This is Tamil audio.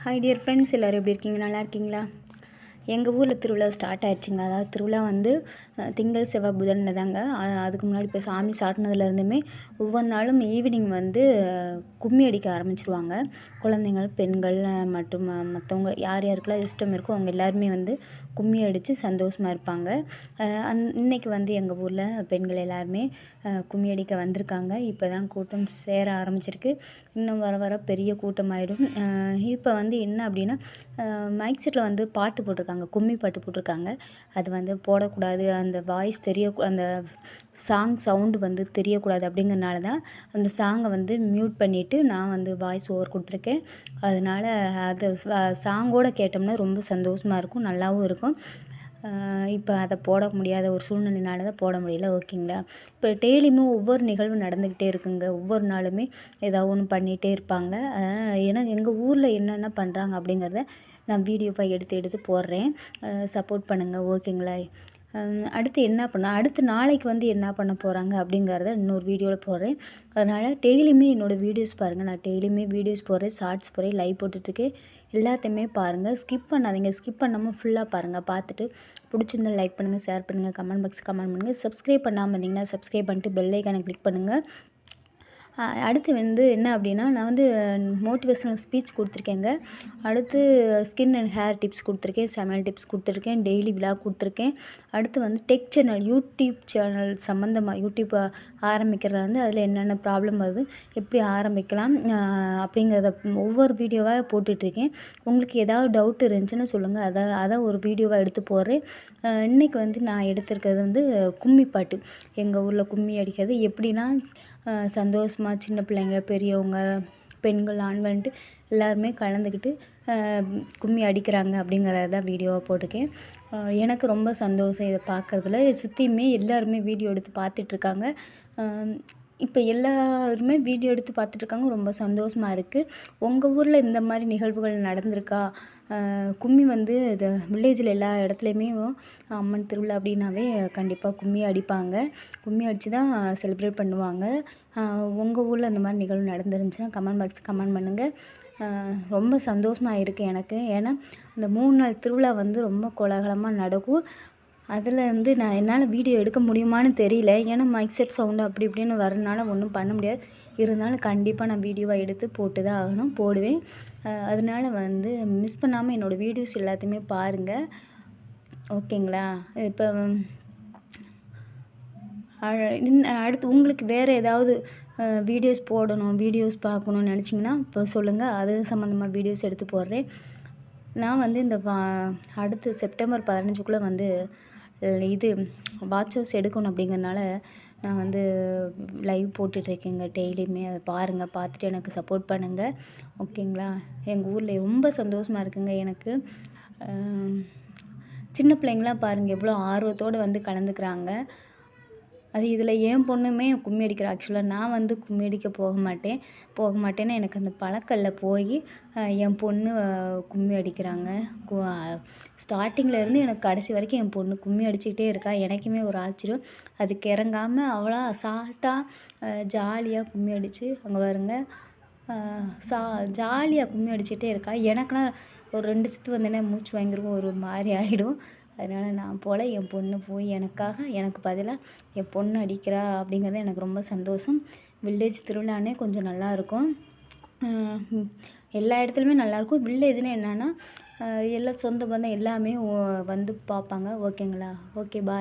ஹாய் டியர் ஃப்ரெண்ட்ஸ், எல்லோரும் எப்படி இருக்கீங்க? நல்லா இருக்கீங்களா? எங்கள் ஊரில் திருவிழா ஸ்டார்ட் ஆகிடுச்சிங்க. அதாவது திருவிழா வந்து திங்கள் செவ்வாய் புதனில் தாங்க. அதுக்கு முன்னாடி இப்போ சாமி சாட்டினதுலேருந்துமே ஒவ்வொரு நாளும் ஈவினிங் வந்து கும்மி அடிக்க ஆரம்பிச்சிருவாங்க. குழந்தைங்கள், பெண்கள் மற்றும் மற்றவங்க யார் யாருக்கெல்லாம் இஷ்டம் இருக்கோ அவங்க எல்லாருமே வந்து கும்மி அடித்து சந்தோஷமாக இருப்பாங்க. இன்றைக்கி வந்து எங்கள் ஊரில் பெண்கள் எல்லாருமே கும்மி அடிக்க வந்திருக்காங்க. இப்போ தான் கூட்டம் சேர ஆரம்பிச்சிருக்கு. இன்னும் வர வர பெரிய கூட்டமாயிடும். இப்போ வந்து என்ன அப்படின்னா, மைக் செட்டில் வந்து பாட்டு போட்டிருக்காங்க, கும்மி பாட்டு போட்டிருக்காங்க. அது வந்து போடக்கூடாது, அந்த வாய்ஸ் அந்த சாங் சவுண்டு வந்து தெரியக்கூடாது அப்படிங்கிறனால தான் அந்த சாங்கை வந்து மியூட் பண்ணிவிட்டு நான் வந்து வாய்ஸ் ஓவர் கொடுத்துருக்கேன். அதனால் அது சாங்கோடு கேட்டோம்னா ரொம்ப சந்தோஷமாக இருக்கும், நல்லாவும் இருக்கும். இப்போ அதை போட முடியாத ஒரு சூழ்நிலைனால தான் போட முடியல. ஓகேங்களா? இப்போ டெய்லியுமே ஒவ்வொரு நிகழ்வு நடந்துக்கிட்டே இருக்குங்க. ஒவ்வொரு நாளுமே ஏதாவது ஒன்று பண்ணிகிட்டே இருப்பாங்க. அதனால் ஏன்னா எங்கள் ஊரில் என்னென்ன பண்ணுறாங்க அப்படிங்கிறத நான் வீடியோவாக எடுத்து போடுறேன். சப்போர்ட் பண்ணுங்கள். ஓகேங்களா? அடுத்து என்ன அடுத்து நாளைக்கு வந்து என்ன பண்ண போகிறாங்க அப்படிங்கிறத இன்னொரு வீடியோவில் போடுறேன். அதனால் டெய்லியுமே என்னோடய வீடியோஸ் பாருங்கள். நான் டெய்லியுமே வீடியோஸ் போடுறேன், ஷார்ட்ஸ் போடுறேன், லைவ் போட்டுட்ருக்கேன். எல்லாத்தையுமே பாருங்கள். ஸ்கிப் பண்ணாதீங்க. ஸ்கிப் பண்ணாமல் ஃபுல்லாக பாருங்கள். பார்த்துட்டு பிடிச்சிருந்தா லைக் பண்ணுங்கள், ஷேர் பண்ணுங்கள், கமெண்ட் பாக்ஸ் கமெண்ட் பண்ணுங்கள். சப்ஸ்கிரைப் பண்ணாமல் இருந்தீங்கன்னா சப்ஸ்கிரைப் பண்ணிட்டு பெல் ஐக்கானை கிளிக் பண்ணுங்கள். அடுத்து வந்து என்ன அப்படின்னா, நான் வந்து மோட்டிவேஷனல் ஸ்பீச் கொடுத்துருக்கேங்க. அடுத்து ஸ்கின் அண்ட் ஹேர் டிப்ஸ் கொடுத்துருக்கேன், சமையல் டிப்ஸ் கொடுத்துருக்கேன், டெய்லி விலாக் கொடுத்துருக்கேன். அடுத்து வந்து டெக் சேனல், யூடியூப் சேனல் சம்மந்தமாக யூடியூப் ஆரம்பிக்கிறதுல வந்து அதில் என்னென்ன ப்ராப்ளம் வருது, எப்படி ஆரம்பிக்கலாம் அப்படிங்கிறத ஒவ்வொரு வீடியோவாக போட்டுட்ருக்கேன். உங்களுக்கு ஏதாவது டவுட் இருந்துச்சுன்னு சொல்லுங்கள். அதை ஒரு வீடியோவாக எடுத்து போடுறேன். இன்றைக்கி வந்து நான் எடுத்திருக்கிறது வந்து கும்மி பாட்டு. எங்கள் ஊரில் கும்மி அடிக்கிறது எப்படின்னா, சந்தோஷமாக சின்ன பிள்ளைங்க, பெரியவங்க, பெண்கள், ஆண்கள்ன்ட்டு எல்லாருமே கலந்துக்கிட்டு கும்மி அடிக்கிறாங்க அப்படிங்கிறத தான் வீடியோவாக போட்டிருக்கேன். எனக்கு ரொம்ப சந்தோஷம் இதை பார்க்குறதுல. சுற்றியுமே எல்லாருமே வீடியோ எடுத்து பார்த்துட்ருக்காங்க. இப்போ எல்லாருமே வீடியோ எடுத்து பார்த்துட்ருக்காங்க. ரொம்ப சந்தோஷமாக இருக்குது. உங்கள் ஊரில் இந்த மாதிரி நிகழ்வுகள் நடந்திருக்கா? கும்மி வந்து இது வில்லேஜில் எல்லா இடத்துலையுமே அம்மன் திருவிழா அப்படின்னாவே கண்டிப்பாக கும்மி அடிப்பாங்க. கும்மி அடித்து தான் செலிப்ரேட் பண்ணுவாங்க. உங்கள் ஊரில் அந்த மாதிரி நிகழ்வு நடந்துருந்துச்சுன்னா கமெண்ட் பாக்ஸ் கமெண்ட் பண்ணுங்கள். ரொம்ப சந்தோஷமாக இருக்குது எனக்கு. ஏன்னா அந்த 3 நாள் திருவிழா வந்து ரொம்ப கோலாகலமாக நடக்கும். அதில் வந்து என்னால் வீடியோ எடுக்க முடியுமான்னு தெரியல. ஏன்னா மைக் செட் சவுண்டு அப்படி இப்படின்னு வரனால ஒன்றும் பண்ண முடியாது. இருந்தாலும் கண்டிப்பாக நான் வீடியோவாக எடுத்து போட்டு தான் ஆகணும், போடுவேன். அதனால வந்து மிஸ் பண்ணாமல் என்னோடய வீடியோஸ் எல்லாத்தையுமே பாருங்கள். ஓகேங்களா? இப்போ அடுத்து உங்களுக்கு வேறு ஏதாவது வீடியோஸ் போடணும், வீடியோஸ் பார்க்கணுன்னு நினச்சிங்கன்னா இப்போ சொல்லுங்கள். அது சம்மந்தமாக வீடியோஸ் எடுத்து போடுறேன். நான் வந்து இந்த அடுத்து செப்டம்பர் 15க்குள்ளே வந்து இது வாட்ச் ஹவுஸ் எடுக்கணும் அப்படிங்கிறனால நான் வந்து லைவ் போட்டுட்ருக்கேங்க டெய்லியுமே. அதை பாருங்கள். பார்த்துட்டு எனக்கு சப்போர்ட் பண்ணுங்கள். ஓகேங்களா? எங்கள் ஊரில் ரொம்ப சந்தோஷமாக இருக்குங்க எனக்கு. சின்ன பிள்ளைங்களாம் பாருங்கள் எவ்வளோ ஆர்வத்தோடு வந்து கலந்துக்கிறாங்க. அது இதில் என் பொண்ணுமே கும்மி அடிக்கிறா. ஆக்சுவலாக நான் வந்து கும்மி அடிக்க போக மாட்டேன்னு எனக்கு அந்த பழக்கம் இல்லை. போய் என் பொண்ணு கும்மி அடிக்கிறாங்க. ஸ்டார்டிங்கில் எனக்கு கடைசி வரைக்கும் என் பொண்ணு கும்மி அடிச்சுக்கிட்டே இருக்கா. எனக்குமே ஒரு ஆச்சரியம். அதுக்கு இறங்காமல் அவ்வளோ அசால்ட்டாக ஜாலியாக கும்மி அடித்து அங்கே பாருங்க ஜாலியாக கும்மி அடிச்சுட்டே இருக்கா. எனக்குன்னா ஒரு 2 சுற்று வந்தேன்னா மூச்சு வாங்கிருக்கும், ஒரு மாதிரி ஆகிடும். அதனால் நான் போல் என் பொண்ணு போய் எனக்கு பதிலாக என் பொண்ணு அடிக்கிறா அப்படிங்கிறது எனக்கு ரொம்ப சந்தோஷம். வில்லேஜ் திருவிழானே கொஞ்சம் நல்லாயிருக்கும். எல்லா இடத்துலையுமே நல்லாயிருக்கும். வில்லேஜ்னால் என்னென்னா எல்லாம் சொந்த பந்தம் எல்லாமே வந்து பார்ப்பாங்க. ஓகேங்களா? ஓகே, பாய்.